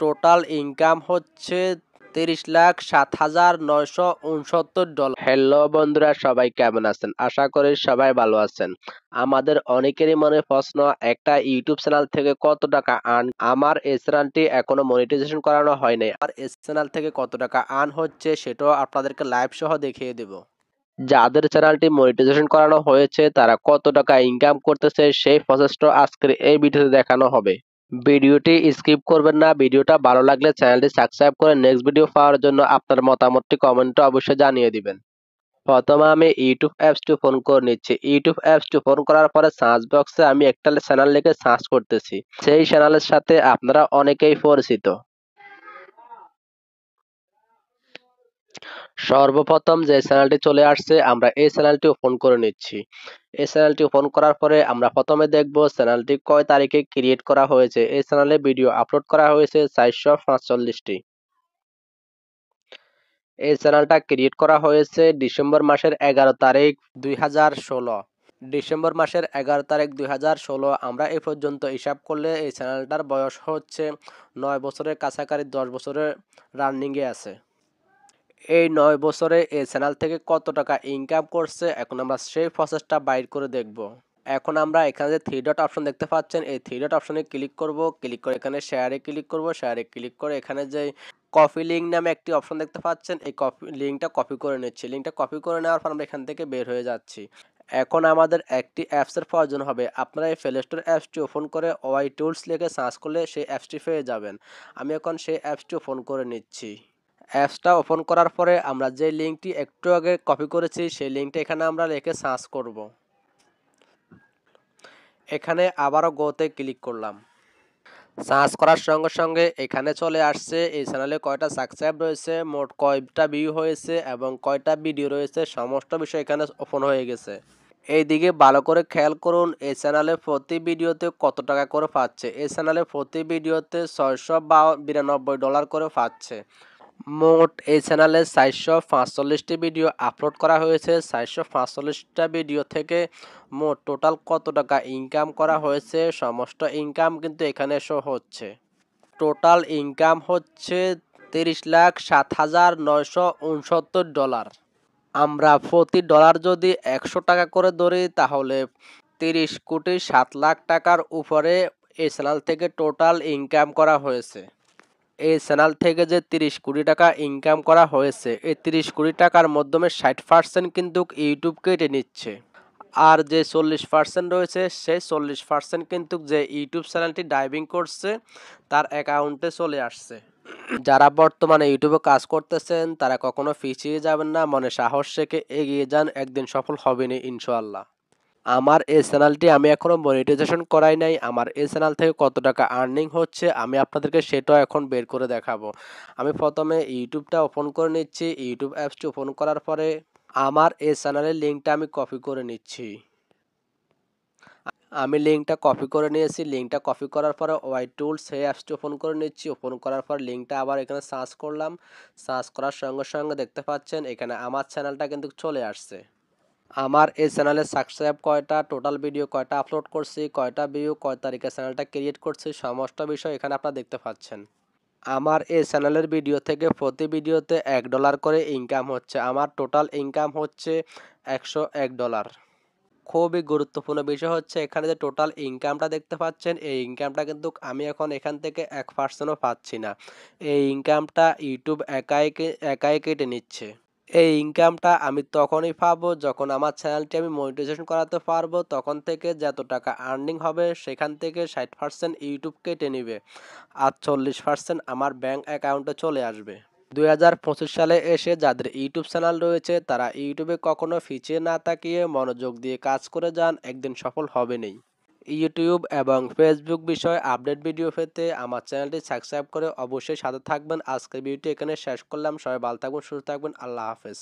Total income হচ্ছে $30,07,969। Hello বন্ধুরা, সবাই কেমন আছেন? আশা করি সবাই ভালো আছেন। আমাদের অনেকেরই মনে প্রশ্ন, একটা ইউটিউব চ্যানেল থেকে কত টাকা আমার এই চ্যানেলটি এখনো মনিটাইজেশন করানো হয়নি। আর এই চ্যানেল থেকে কত টাকা আর্ন হচ্ছে সেটাও আপনাদেরকে লাইভ সহ দেখিয়ে দেব। যাদের চ্যানেলটি মনিটাইজেশন করানো হয়েছে তারা কত টাকা ইনকাম করতেছে সেই প্রসেসটা আজকের এই ভিডিওতে দেখানো হবে। ভিডিওটি স্কিপ করবেন না। ভিডিওটা ভালো লাগলে চ্যানেলটি সাবস্ক্রাইব করে নেক্সট ভিডিও পাওয়ার জন্য আপনার মতামতটি কমেন্টে অবশ্যই জানিয়ে দিবেন। প্রথমে আমি ইউটিউব অ্যাপসটি ওপেন করে নিচ্ছি। ইউটিউব অ্যাপসটি ওপেন করার পরে সার্চ বক্সে আমি একটা চ্যানেল লিখে সার্চ করতেছি। সেই চ্যানেলের সাথে আপনারা অনেকেই পরিচিত। সর্বপ্রথম যে চ্যানেলটি চলে আসছে আমরা এই চ্যানেলটি ওপেন করে নিচ্ছি। এই চ্যানেলটি ওপেন করার পরে আমরা প্রথমে দেখব চ্যানেলটি কয় তারিখে ক্রিয়েট করা হয়েছে। এই চ্যানেলে ভিডিও আপলোড করা হয়েছে 445টি। এই চ্যানেলটা ক্রিয়েট করা হয়েছে ডিসেম্বর মাসের 11 তারিখ 2016। ডিসেম্বর মাসের 11 তারিখ 2016 আমরা এ পর্যন্ত হিসাব করলে এই চ্যানেলটার বয়স হচ্ছে 9 বছরের কাছাকাছি, 10 বছরের রানিংয়ে আছে। এই 9 বছরে এই চ্যানেল থেকে কত টাকা ইনকাম করছে এখন আমরা সেই প্রসেসটা বাইর করে দেখব। এখন আমরা এখানে যে থ্রি ডট অপশন দেখতে পাচ্ছেন, এই থ্রি ডট অপশনে ক্লিক করব। ক্লিক করে এখানে শেয়ারে ক্লিক করব। শেয়ারে ক্লিক করে এখানে যে কপি লিঙ্ক নামে একটি অপশন দেখতে পাচ্ছেন, এই লিঙ্কটা কপি করে নিচ্ছি। লিঙ্কটা কপি করে নেওয়ার পর আমরা এখান থেকে বের হয়ে যাচ্ছি। এখন আমাদের একটি অ্যাপসের প্রয়োজন হবে। আপনারা এই প্লে স্টোর অ্যাপসটি ওপেন করে ওয়াই টুলস লিখে সার্চ করলে সেই অ্যাপসটি পেয়ে যাবেন। আমি এখন সেই অ্যাপসটি ওপেন করে নিচ্ছি। অ্যাপসটা ওপেন করার পরে আমরা যে লিঙ্কটি একটু আগে কপি করেছি সেই লিঙ্কটা এখানে আমরা লিখে সার্চ করব। এখানে আবারও গোতে ক্লিক করলাম। সার্চ করার সঙ্গে সঙ্গে এখানে চলে আসছে এই চ্যানেলে কয়টা সাবস্ক্রাইব রয়েছে, মোট কয়টা ভিউ হয়েছে এবং কয়টা ভিডিও রয়েছে, সমস্ত বিষয় এখানে ওপেন হয়ে গেছে। এইদিকে ভালো করে খেয়াল করুন, এই চ্যানেলে প্রতি ভিডিওতে কত টাকা করে পাচ্ছে। এই চ্যানেলে প্রতি ভিডিওতে $692 করে পাচ্ছে। মোট এই চ্যানেলে 445টি ভিডিও আপলোড করা হয়েছে। 445টা ভিডিও থেকে মোট টোটাল কত টাকা ইনকাম করা হয়েছে সমস্ত ইনকাম কিন্তু এখানে শো হচ্ছে। টোটাল ইনকাম হচ্ছে $30,07,969। আমরা প্রতি ডলার যদি 100 টাকা করে ধরি তাহলে 30,07,00,000 টাকার উপরে এই চ্যানেল থেকে টোটাল ইনকাম করা হয়েছে। এই চ্যানেল থেকে যে 30 কোটি টাকা ইনকাম করা হয়েছে, এই 30 কোটি টাকার মাধ্যমে 60% কিন্তু ইউটিউব কেটে নিচ্ছে। আর যে 40% রয়েছে সেই 40% কিন্তু যে ইউটিউব চ্যানেলটি ড্রাইভিং করছে তার অ্যাকাউন্টে চলে আসছে। যারা বর্তমানে ইউটিউবে কাজ করতেছেন তারা কখনো পিছিয়ে যাবেন না, মনে সাহস রেখে এগিয়ে যান, একদিন সফল হবেন ইনশাআল্লাহ। আমার এই চ্যানেলটি আমি এখনও মনিটাইজেশন করাই নাই। আমার এই চ্যানেল থেকে কত টাকা আর্নিং হচ্ছে আমি আপনাদেরকে সেটাও এখন বের করে দেখাবো। আমি প্রথমে ইউটিউবটা ওপেন করে নিচ্ছি। ইউটিউব অ্যাপসটি ওপেন করার পরে আমার এই চ্যানেলের লিঙ্কটা আমি কপি করে নিচ্ছি। আমি লিঙ্কটা কপি করে নিয়েছি। লিঙ্কটা কপি করার পরে ওয়াই টুলস সেই অ্যাপসটি ওপেন করে নিচ্ছি। ওপেন করার পর লিঙ্কটা আবার এখানে সার্চ করলাম। সার্চ করার সঙ্গে সঙ্গে দেখতে পাচ্ছেন এখানে আমার চ্যানেলটা কিন্তু চলে আসছে। আমার এই চ্যানেলে সাবস্ক্রাইব কয়টা, টোটাল ভিডিও কয়টা আপলোড করছি, কয়টা ভিউ, কয় তারিখে চ্যানেলটা ক্রিয়েট করছি, সমস্ত বিষয় এখানে আপনারা দেখতে পাচ্ছেন। আমার এই চ্যানেলের ভিডিও থেকে প্রতি ভিডিওতে $1 করে ইনকাম হচ্ছে। আমার টোটাল ইনকাম হচ্ছে $101। খুবই গুরুত্বপূর্ণ বিষয় হচ্ছে এখানে যে টোটাল ইনকামটা দেখতে পাচ্ছেন, এই ইনকামটা কিন্তু আমি এখন এখান থেকে 1%ও পাচ্ছি না। এই ইনকামটা ইউটিউব একাই কেটে নিচ্ছে। এই ইনকামটা আমি তখনই পাবো যখন আমার চ্যানেলটি আমি মনিটাইজেশন করাতে পারবো। তখন থেকে যত টাকা আর্নিং হবে সেখান থেকে 60% ইউটিউব কেটে নিবে আর 40% আমার ব্যাংক অ্যাকাউন্টে চলে আসবে। 2025 সালে এসে যাদের ইউটিউব চ্যানেল রয়েছে তারা ইউটিউবে কখনো পিছিয়ে না তাকিয়ে মনোযোগ দিয়ে কাজ করে যান, একদিন সফল হবেনই। ইউটিউব এবং ফেসবুক বিষয়ে আপডেট ভিডিও পেতে আমার চ্যানেলটি সাবস্ক্রাইব করে অবশ্যই সাথে থাকবেন। আজকের ভিডিওটি এখানে শেষ করলাম। সবাই ভালো থাকবেন, সুস্থ থাকবেন। আল্লাহ হাফেজ।